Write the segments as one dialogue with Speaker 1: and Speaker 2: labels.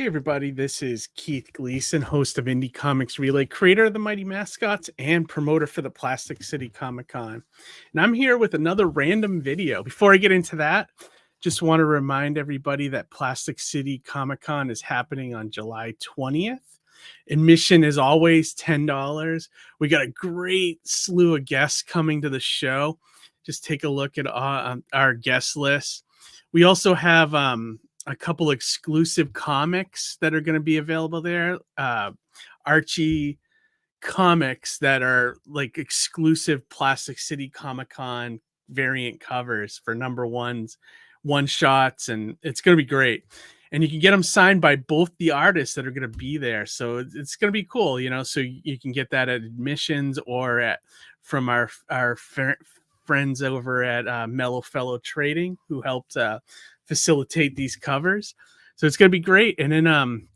Speaker 1: Hey everybody, this is Keith Gleason, host of Indie Comics Relay, creator of the Mighty Mascots, and promoter for the Plastic City Comic Con. And I'm here with another random video. Before I get into that, just want to remind everybody that Plastic City Comic Con is happening on July 20th. Admission is always $10. We got a great slew of guests coming to the show. Just take a look at our guest list. We also have a couple exclusive comics that are going to be available there. Archie comics that are like exclusive Plastic City Comic Con variant covers for number ones, one shots, and it's going to be great. And you can get them signed by both the artists that are going to be there. So it's going to be cool, you know. So you can get that at admissions or from our friends over at Mellow Fellow Trading, who helped facilitate these covers. So it's going to be great. And then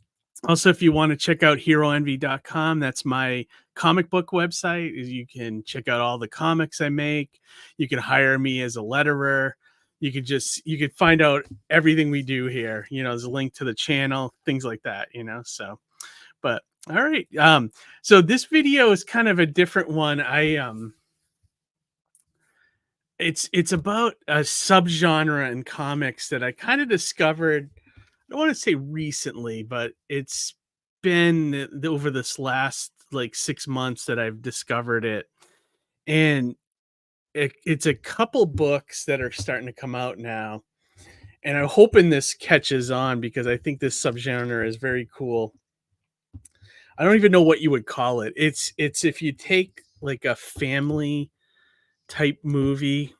Speaker 1: also, if you want to check out heroenvy.com, that's my comic book website. You can check out all the comics I make. You can hire me as a letterer. You could find out everything we do here. You know, there's a link to the channel, things like that, you know. So, but all right. So this video is kind of a different one. It's about a subgenre in comics that I kind of discovered. I don't want to say recently, but it's been over this last like 6 months that I've discovered it. And it's a couple books that are starting to come out now. And I'm hoping this catches on because I think this subgenre is very cool. I don't even know what you would call it. It's if you take like a family type movie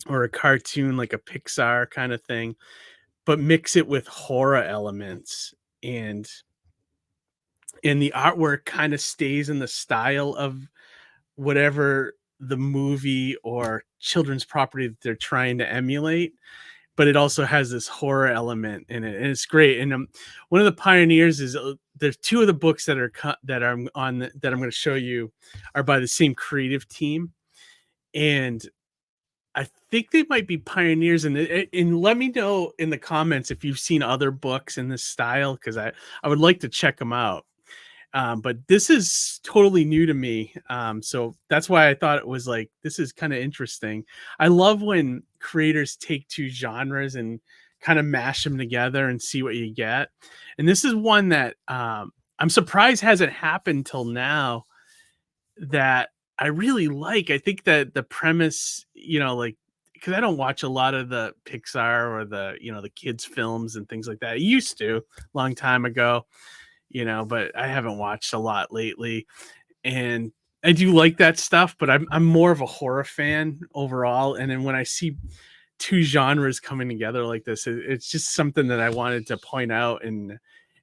Speaker 1: or a cartoon, like a Pixar kind of thing, but mix it with horror elements, and the artwork kind of stays in the style of whatever the movie or children's property that they're trying to emulate, but it also has this horror element in it, and it's great. And one of the pioneers is there's two of the books that I'm going to show you are by the same creative team, and I think they might be pioneers in it. And let me know in the comments if you've seen other books in this style, because I would like to check them out. But this is totally new to me. So that's why I thought it was like, this is kind of interesting. I love when creators take two genres and kind of mash them together and see what you get. And this is one that I'm surprised hasn't happened till now, that I really like. I think that the premise, you know, like, because I don't watch a lot of the Pixar or the, you know, the kids films and things like that. I used to long time ago, you know, but I haven't watched a lot lately. And I do like that stuff, but I'm more of a horror fan overall. And then when I see two genres coming together like this, it's just something that I wanted to point out.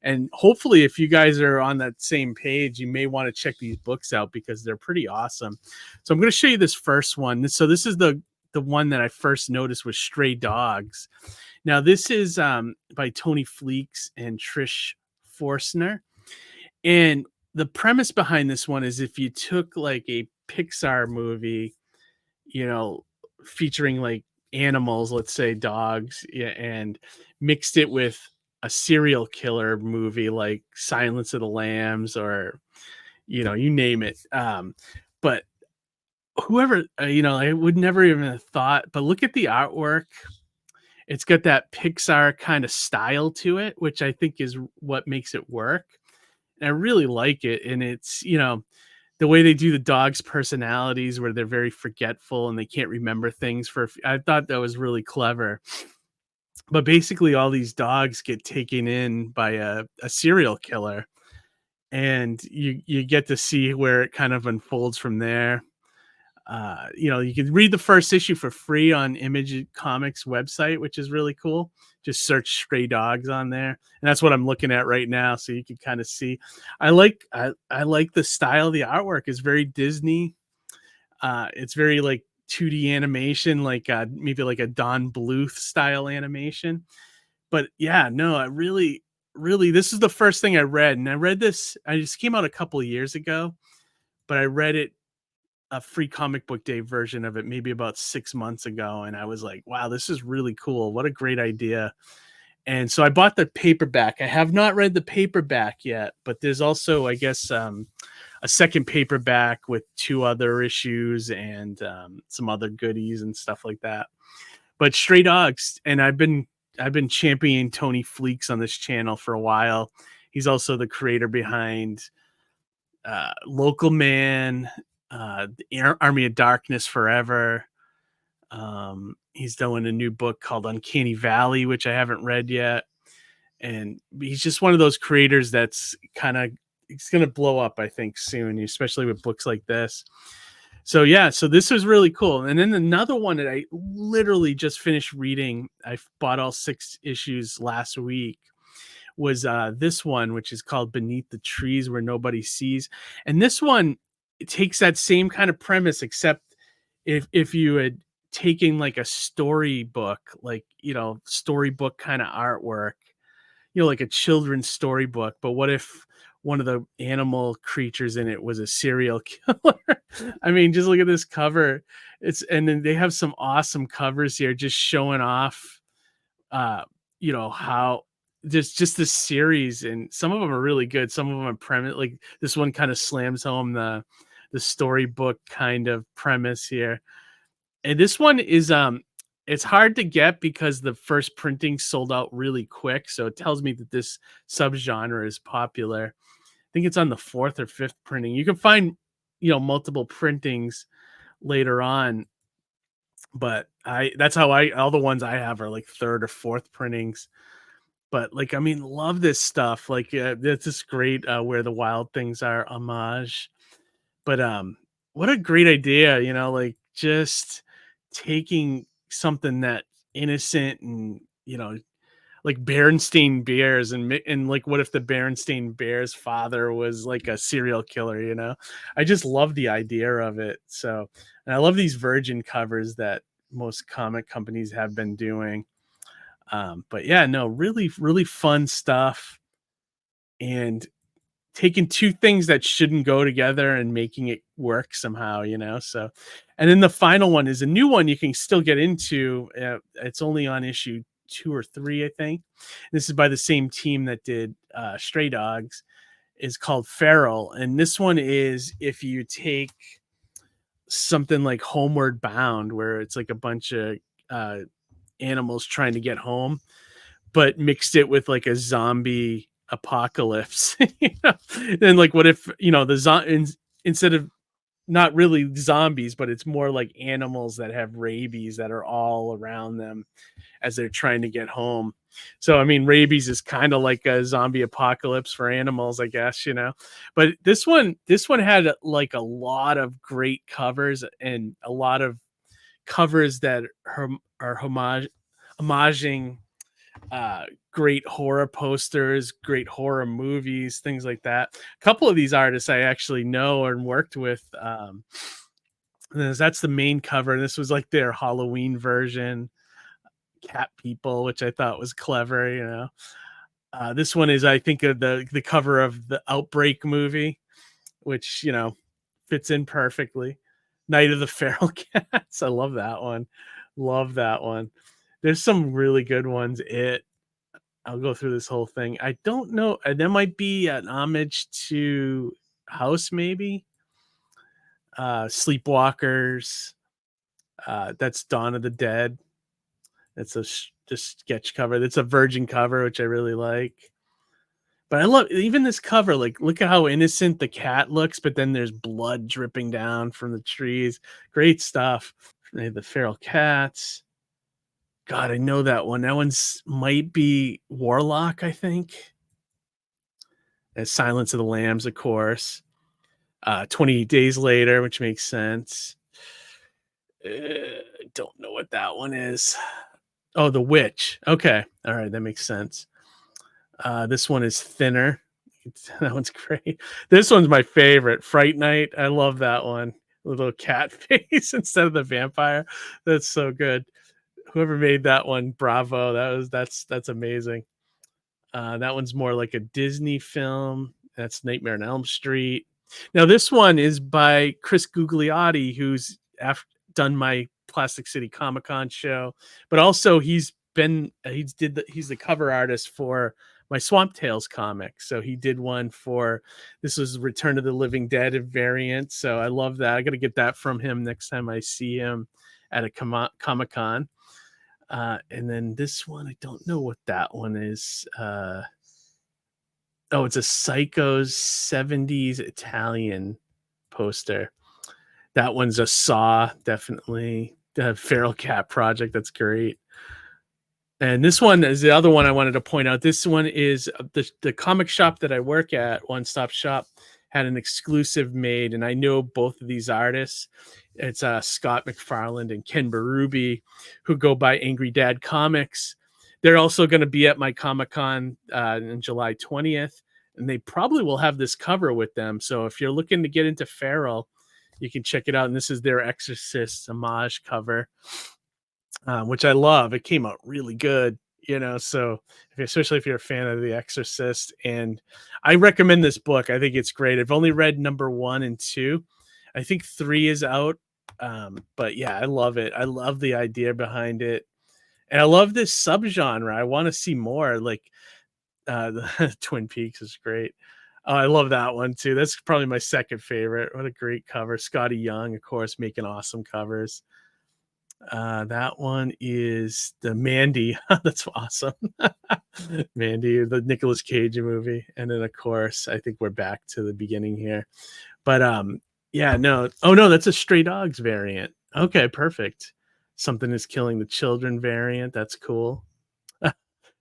Speaker 1: And hopefully if you guys are on that same page, you may want to check these books out because they're pretty awesome. So I'm going to show you this first one. So this is the one that I first noticed was Stray Dogs. Now this is by Tony Fleecs and Trish Forstner. And the premise behind this one is if you took like a Pixar movie, you know, featuring like animals, let's say dogs, yeah, and mixed it with a serial killer movie like Silence of the Lambs, or, you know, you name it. But whoever, you know, I would never even have thought, but look at the artwork. It's got that Pixar kind of style to it, which I think is what makes it work. And I really like it. And it's, you know, the way they do the dogs' personalities where they're very forgetful and they can't remember things I thought that was really clever. But basically all these dogs get taken in by a serial killer, and you get to see where it kind of unfolds from there. You know, you can read the first issue for free on Image Comics website, which is really cool. Just search Stray Dogs on there, and that's what I'm looking at right now, so you can kind of see. I like the style. The artwork is very Disney. It's very like 2D animation, like maybe like a Don Bluth style animation. But yeah, no, I really, this is the first thing I read, and I read this. I just came out a couple of years ago, but I read it, a free comic book day version of it, maybe about 6 months ago, and I was like, wow, this is really cool. What a great idea. And so I bought the paperback. I have not read the paperback yet, but there's also, I guess, a second paperback with two other issues and some other goodies and stuff like that. But Stray Dogs, and I've been championing Tony Fleeks on this channel for a while. He's also the creator behind Local Man, Army of Darkness Forever. He's doing a new book called Uncanny Valley, which I haven't read yet. And he's just one of those creators that's kind of, he's going to blow up, I think, soon, especially with books like this. So yeah, so this was really cool. And then another one that I literally just finished reading, I bought all 6 issues last week, was this one, which is called Beneath the Trees Where Nobody Sees. And this one, it takes that same kind of premise, except if you had taken like a storybook, like, storybook kind of artwork, like a children's storybook, but what if one of the animal creatures in it was a serial killer? I mean, just look at this cover. And then they have some awesome covers here just showing off how just this series, and some of them are really good. Some of them are premise, like this one kind of slams home the storybook kind of premise here. And this one is it's hard to get because the first printing sold out really quick, so it tells me that this subgenre is popular. I think it's on the 4th or 5th printing. You can find, multiple printings later on, but that's how all the ones I have are like 3rd or 4th printings. But like, I mean, love this stuff. Like, that's just great. Where the Wild Things Are homage. But what a great idea, like just taking something that innocent and, like Berenstain Bears, and like, what if the Berenstain Bears father was like a serial killer, I just love the idea of it. So, and I love these Virgin covers that most comic companies have been doing. But yeah, no, really, really fun stuff. And taking two things that shouldn't go together and making it work somehow, so. And then the final one is a new one you can still get into. It's only on issue 2 or 3, I think. This is by the same team that did Stray Dogs. Is called Feral, and this one is, if you take something like Homeward Bound, where it's like a bunch of animals trying to get home, but mixed it with like a zombie apocalypse. Then, like, what if, instead of not really zombies, but it's more like animals that have rabies that are all around them as they're trying to get home. So I mean, rabies is kind of like a zombie apocalypse for animals, I guess, But this one had like a lot of great covers, and a lot of covers that are homaging great horror posters, great horror movies, things like that. A couple of these artists I actually know and worked with. That's the main cover. This was like their Halloween version, Cat People, which I thought was clever. This one is, I think, of the cover of the Outbreak movie, which fits in perfectly. Night of the Feral Cats. I love that one. Love that one. There's some really good ones. I'll go through this whole thing. I don't know. There might be an homage to House, maybe. Sleepwalkers. That's Dawn of the Dead. That's just sketch cover. That's a Virgin cover, which I really like. But I love even this cover. Like, look at how innocent the cat looks, but then there's blood dripping down from the trees. Great stuff. The Feral Cats. God, I know that one. That one's might be Warlock, I think. As Silence of the Lambs, of course. 28 Days Later, which makes sense. I don't know what that one is. Oh, The Witch. Okay. All right. That makes sense. This one is Thinner. That one's great. This one's my favorite. Fright Night. I love that one. Little cat face instead of the vampire. That's so good. Whoever made that one, bravo. That's amazing. That one's more like a Disney film. That's Nightmare on Elm Street. Now, this one is by Chris Gugliotti, who's done my Plastic City Comic Con show, but also he's he's the cover artist for my Swamp Tales comic. So he did one for this was Return of the Living Dead variant. So I love that. I got to get that from him next time I see him at a Comic-Con. And then this one, I don't know what that one is. Oh, it's a Psycho's 70s Italian poster. That one's a Saw, definitely. The Feral Cat Project, that's great. And this one is the other one I wanted to point out. This one is the comic shop that I work at, One Stop Shop, had an exclusive made, and I know both of these artists. It's Scott McFarland and Ken Berube, who go by Angry Dad Comics. They're also going to be at my Comic-Con on July 20th, and they probably will have this cover with them. So if you're looking to get into Feral, you can check it out. And this is their Exorcist homage cover, which I love. It came out really good, so especially if you're a fan of The Exorcist. And I recommend this book. I think it's great. I've only read number 1 and 2. I think 3 is out. But yeah, I love it. I love the idea behind it. And I love this subgenre. I want to see more. Like the Twin Peaks is great. I love that one too. That's probably my second favorite. What a great cover. Scotty Young, of course, making awesome covers. That one is the Mandy. That's awesome. Mandy, the Nicolas Cage movie. And then of course, I think we're back to the beginning here. But yeah, no. Oh no, that's a Stray Dogs variant. Okay, perfect. Something is Killing the Children variant. That's cool.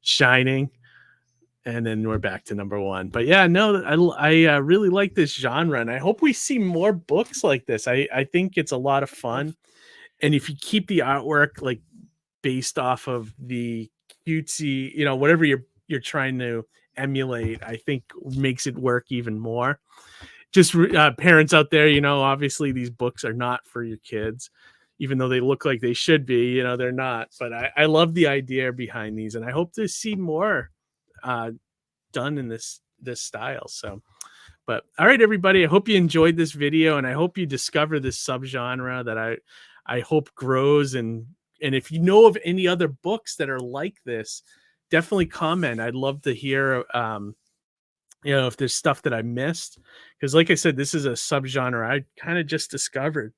Speaker 1: Shining. And then we're back to number 1. But yeah, no, I really like this genre, and I hope we see more books like this. I think it's a lot of fun. And if you keep the artwork like based off of the cutesy, whatever you're trying to emulate, I think makes it work even more. Just parents out there, obviously these books are not for your kids, even though they look like they should be. They're not. But I love the idea behind these, and I hope to see more done in this style. So, but all right, everybody, I hope you enjoyed this video, and I hope you discover this subgenre that I hope grows. And if you know of any other books that are like this, definitely comment. I'd love to hear if there's stuff that I missed, because like I said, this is a subgenre I kind of just discovered.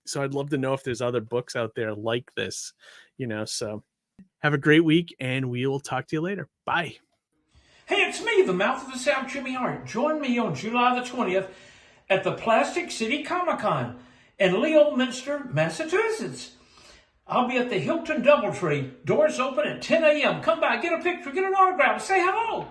Speaker 1: So I'd love to know if there's other books out there like this, so have a great week, and we will talk to you later. Bye.
Speaker 2: Hey, it's me, the Mouth of the South, Jimmy Hart. Join me on July the 20th at the Plastic City Comic-Con in Leominster, Massachusetts. I'll be at the Hilton Doubletree. Doors open at 10 a.m. Come by, get a picture, get an autograph, say hello.